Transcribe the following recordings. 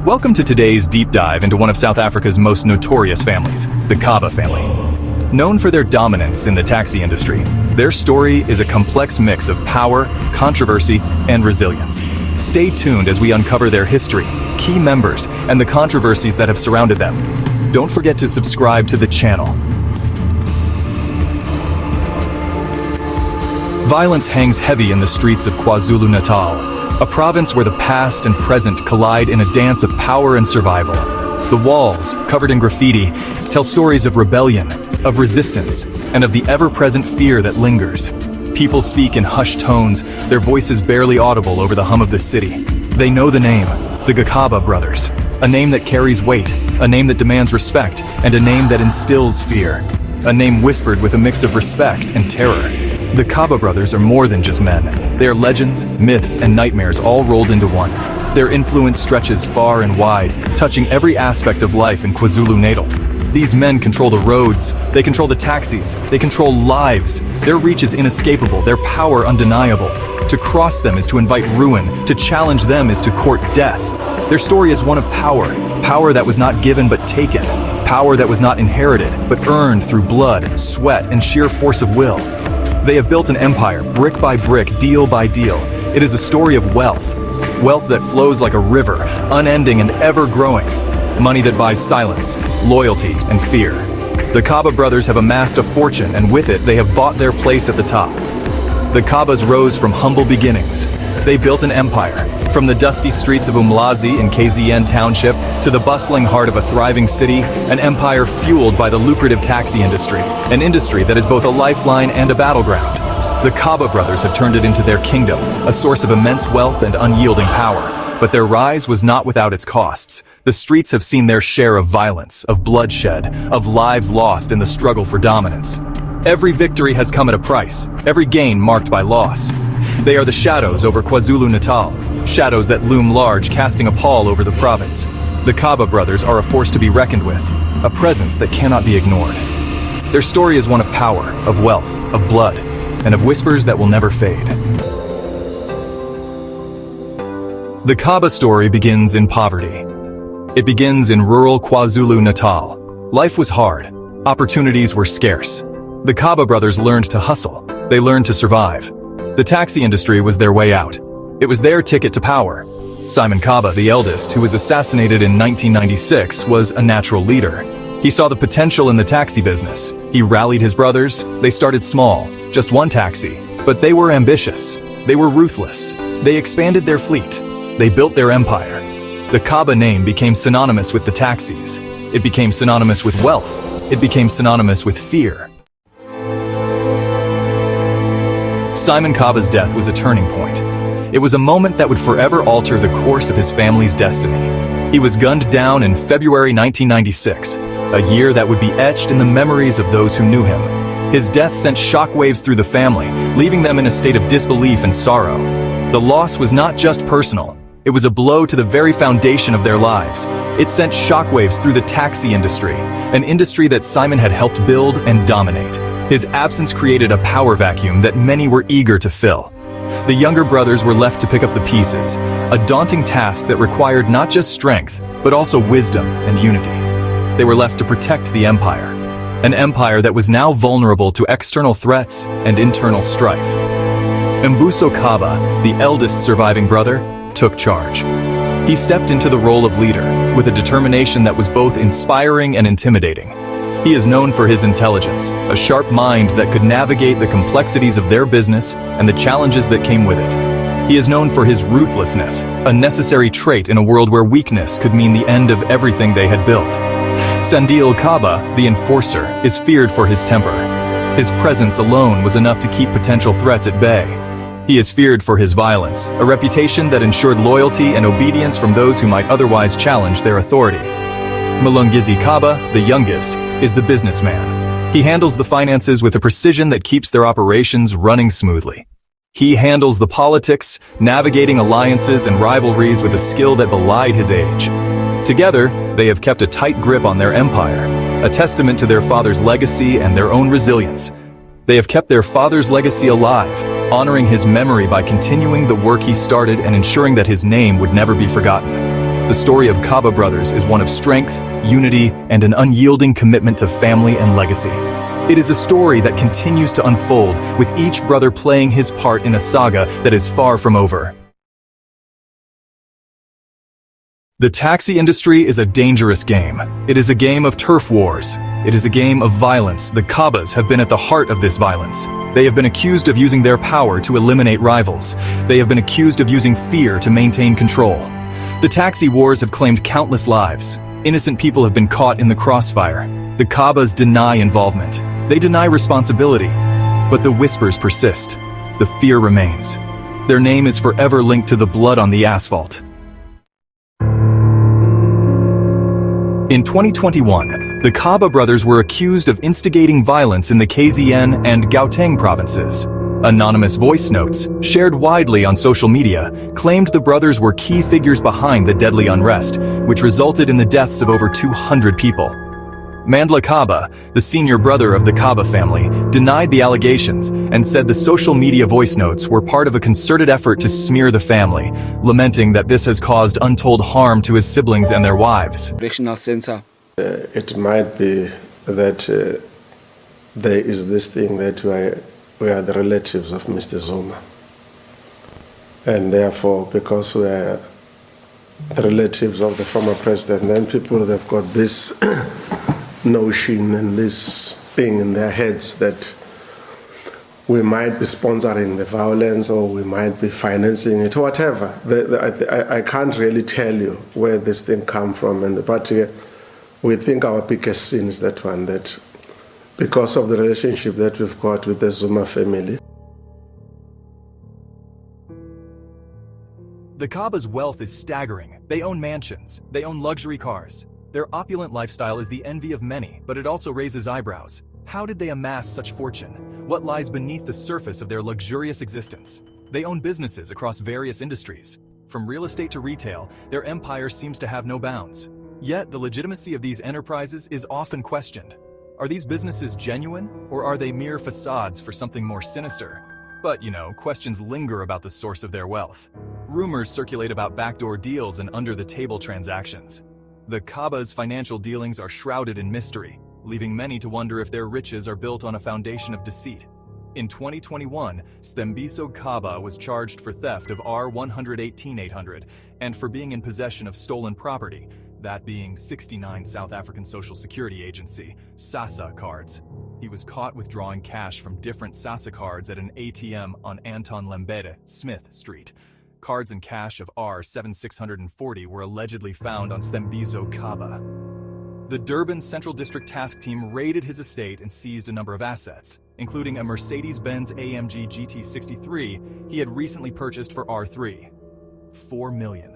Welcome to today's deep dive into one of South Africa's most notorious families, the Gcaba family. Known for their dominance in the taxi industry, their story is a complex mix of power, controversy, and resilience. Stay tuned as we uncover their history, key members, and the controversies that have surrounded them. Don't forget to subscribe to the channel. Violence hangs heavy in the streets of KwaZulu-Natal, a province where the past and present collide in a dance of power and survival. The walls, covered in graffiti, tell stories of rebellion, of resistance, and of the ever-present fear that lingers. People speak in hushed tones, their voices barely audible over the hum of the city. They know the name, the Gcaba brothers, a name that carries weight, a name that demands respect, and a name that instills fear. A name whispered with a mix of respect and terror. The Gcaba brothers are more than just men. They are legends, myths, and nightmares all rolled into one. Their influence stretches far and wide, touching every aspect of life in KwaZulu-Natal. These men control the roads, they control the taxis, they control lives. Their reach is inescapable, their power undeniable. To cross them is to invite ruin, to challenge them is to court death. Their story is one of power, power that was not given but taken, power that was not inherited but earned through blood, sweat, and sheer force of will. They have built an empire, brick by brick, deal by deal. It is a story of wealth. Wealth that flows like a river, unending and ever-growing. Money that buys silence, loyalty, and fear. The Gcaba brothers have amassed a fortune, and with it, they have bought their place at the top. The Gcabas rose from humble beginnings. They built an empire, from the dusty streets of Mlungisi in KZN township to the bustling heart of a thriving city, an empire fueled by the lucrative taxi industry, an industry that is both a lifeline and a battleground. The Gcaba brothers have turned it into their kingdom, a source of immense wealth and unyielding power. But their rise was not without its costs. The streets have seen their share of violence, of bloodshed, of lives lost in the struggle for dominance. Every victory has come at a price, every gain marked by loss. They are the shadows over KwaZulu-Natal, shadows that loom large, casting a pall over the province. The Gcaba brothers are a force to be reckoned with, a presence that cannot be ignored. Their story is one of power, of wealth, of blood, and of whispers that will never fade. The Gcaba story begins in poverty. It begins in rural KwaZulu-Natal. Life was hard. Opportunities were scarce. The Gcaba brothers learned to hustle. They learned to survive. The taxi industry was their way out. It was their ticket to power. Simon Gcaba, the eldest, who was assassinated in 1996, was a natural leader. He saw the potential in the taxi business. He rallied his brothers. They started small, just one taxi. But they were ambitious. They were ruthless. They expanded their fleet. They built their empire. The Gcaba name became synonymous with the taxis. It became synonymous with wealth. It became synonymous with fear. Simon Gcaba's death was a turning point. It was a moment that would forever alter the course of his family's destiny. He was gunned down in February 1996, a year that would be etched in the memories of those who knew him. His death sent shockwaves through the family, leaving them in a state of disbelief and sorrow. The loss was not just personal. It was a blow to the very foundation of their lives. It sent shockwaves through the taxi industry, an industry that Simon had helped build and dominate. His absence created a power vacuum that many were eager to fill. The younger brothers were left to pick up the pieces, a daunting task that required not just strength, but also wisdom and unity. They were left to protect the empire, an empire that was now vulnerable to external threats and internal strife. Mbuso Gcaba, the eldest surviving brother, took charge. He stepped into the role of leader with a determination that was both inspiring and intimidating. He is known for his intelligence, a sharp mind that could navigate the complexities of their business and the challenges that came with it. He is known for his ruthlessness, a necessary trait in a world where weakness could mean the end of everything they had built. Sandile Gcaba, the enforcer, is feared for his temper. His presence alone was enough to keep potential threats at bay. He is feared for his violence, a reputation that ensured loyalty and obedience from those who might otherwise challenge their authority. Mlungisi Gcaba, the youngest, is the businessman. He handles the finances with a precision that keeps their operations running smoothly. He handles the politics, navigating alliances and rivalries with a skill that belied his age. Together, they have kept a tight grip on their empire, a testament to their father's legacy and their own resilience. They have kept their father's legacy alive, honoring his memory by continuing the work he started and ensuring that his name would never be forgotten. The story of Gcaba brothers is one of strength, unity, and an unyielding commitment to family and legacy. It is a story that continues to unfold, with each brother playing his part in a saga that is far from over. The taxi industry is a dangerous game. It is a game of turf wars. It is a game of violence. The Gcabas have been at the heart of this violence. They have been accused of using their power to eliminate rivals. They have been accused of using fear to maintain control. The taxi wars have claimed countless lives. Innocent people have been caught in the crossfire. The Gcabas deny involvement. They deny responsibility. But the whispers persist. The fear remains. Their name is forever linked to the blood on the asphalt. In 2021, the Gcaba brothers were accused of instigating violence in the KZN and Gauteng provinces. Anonymous voice notes, shared widely on social media, claimed the brothers were key figures behind the deadly unrest, which resulted in the deaths of over 200 people. Mkhulekelwa, the senior brother of the Gcaba family, denied the allegations and said the social media voice notes were part of a concerted effort to smear the family, lamenting that this has caused untold harm to his siblings and their wives. It might be that there is this thing that we are the relatives of Mr. Zuma. And therefore, because we are the relatives of the former president, then people have got this notion and this thing in their heads that we might be sponsoring the violence or we might be financing it or whatever. I can't really tell you where this thing comes from, but we think our biggest sin is that one, that because of the relationship that we've got with the Zuma family. The Gcaba's wealth is staggering. They own mansions. They own luxury cars. Their opulent lifestyle is the envy of many, but it also raises eyebrows. How did they amass such fortune? What lies beneath the surface of their luxurious existence? They own businesses across various industries. From real estate to retail, their empire seems to have no bounds. Yet, the legitimacy of these enterprises is often questioned. Are these businesses genuine, or are they mere facades for something more sinister? But, questions linger about the source of their wealth. Rumors circulate about backdoor deals and under-the-table transactions. The Gcaba's financial dealings are shrouded in mystery, leaving many to wonder if their riches are built on a foundation of deceit. In 2021, Mbuso Gcaba was charged for theft of R118,800 and for being in possession of stolen property, that being 69 South African Social Security Agency, SASSA cards. He was caught withdrawing cash from different SASSA cards at an ATM on Anton Lembede, Smith Street. Cards and cash of R7640 were allegedly found on Mbuso Gcaba. The Durban Central District Task Team raided his estate and seized a number of assets, including a Mercedes-Benz AMG GT63 he had recently purchased for R3. $4 million.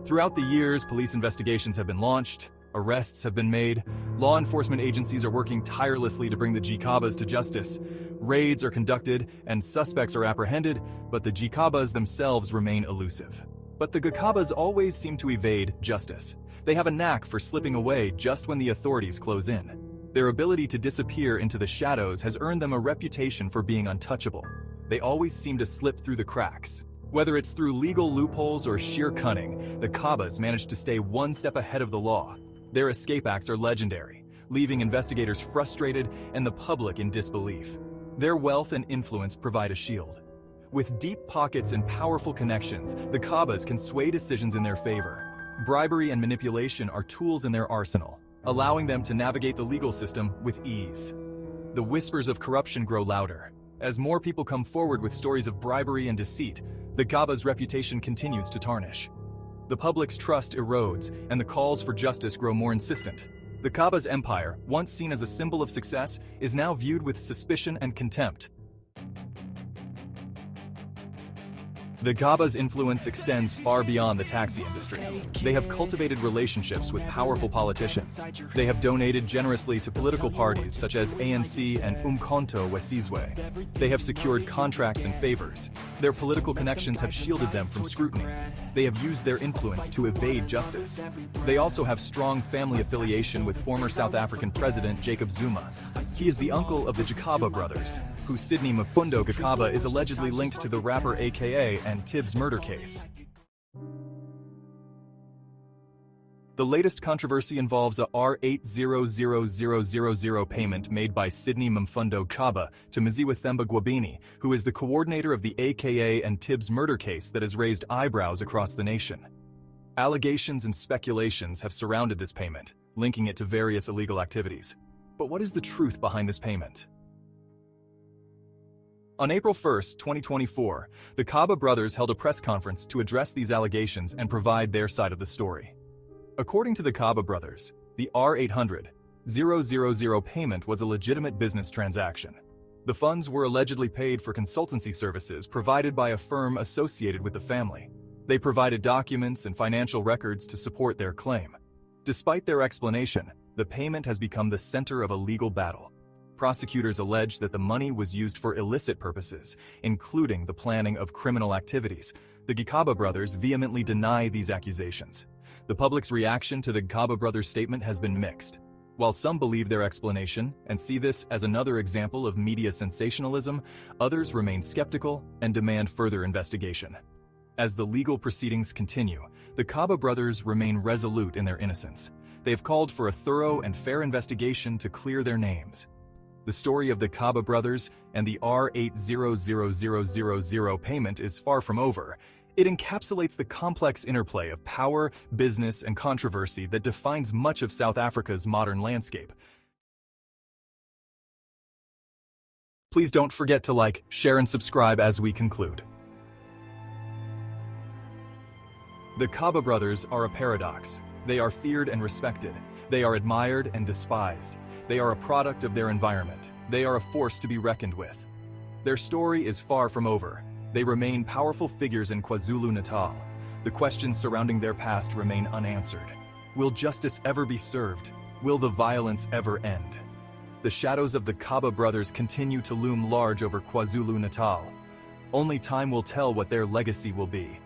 Throughout the years, police investigations have been launched, arrests have been made, law enforcement agencies are working tirelessly to bring the Gcabas to justice. Raids are conducted and suspects are apprehended, but the Gcabas themselves remain elusive. But the Gcabas always seem to evade justice. They have a knack for slipping away just when the authorities close in. Their ability to disappear into the shadows has earned them a reputation for being untouchable. They always seem to slip through the cracks. Whether it's through legal loopholes or sheer cunning, the Gcabas manage to stay one step ahead of the law. Their escape acts are legendary, leaving investigators frustrated and the public in disbelief. Their wealth and influence provide a shield. With deep pockets and powerful connections, the Gcabas can sway decisions in their favor. Bribery and manipulation are tools in their arsenal, allowing them to navigate the legal system with ease. The whispers of corruption grow louder. As more people come forward with stories of bribery and deceit, the Gcaba's reputation continues to tarnish. The public's trust erodes, and the calls for justice grow more insistent. The Gcaba's empire, once seen as a symbol of success, is now viewed with suspicion and contempt. The Gcaba's influence extends far beyond the taxi industry. They have cultivated relationships with powerful politicians. They have donated generously to political parties such as ANC and Umkhonto weSizwe. They have secured contracts and favors. Their political connections have shielded them from scrutiny. They have used their influence to evade justice. They also have strong family affiliation with former South African President Jacob Zuma. He is the uncle of the Gcaba brothers, whose Sydney Mfundo Gcaba is allegedly linked to the rapper AKA and Tibz murder case. The latest controversy involves a R8000000 payment made by Sydney Mfundo Chaba to Mziwa Themba Gwabini, who is the coordinator of the AKA and Tibz murder case that has raised eyebrows across the nation. Allegations and speculations have surrounded this payment, linking it to various illegal activities. But what is the truth behind this payment? On April 1, 2024, the Gcaba brothers held a press conference to address these allegations and provide their side of the story. According to the Gcaba brothers, the R800,000 payment was a legitimate business transaction. The funds were allegedly paid for consultancy services provided by a firm associated with the family. They provided documents and financial records to support their claim. Despite their explanation, the payment has become the center of a legal battle. Prosecutors allege that the money was used for illicit purposes, including the planning of criminal activities. The Gcaba brothers vehemently deny these accusations. The public's reaction to the Gcaba brothers' statement has been mixed. While some believe their explanation and see this as another example of media sensationalism, others remain skeptical and demand further investigation. As the legal proceedings continue, the Gcaba brothers remain resolute in their innocence. They have called for a thorough and fair investigation to clear their names. The story of the Gcaba brothers and the R800,000 payment is far from over. It encapsulates the complex interplay of power, business, and controversy that defines much of South Africa's modern landscape. Please don't forget to like, share, and subscribe as we conclude. The Gcaba brothers are a paradox. They are feared and respected. They are admired and despised. They are a product of their environment. They are a force to be reckoned with. Their story is far from over. They remain powerful figures in KwaZulu-Natal. The questions surrounding their past remain unanswered. Will justice ever be served? Will the violence ever end? The shadows of the Gcaba brothers continue to loom large over KwaZulu-Natal. Only time will tell what their legacy will be.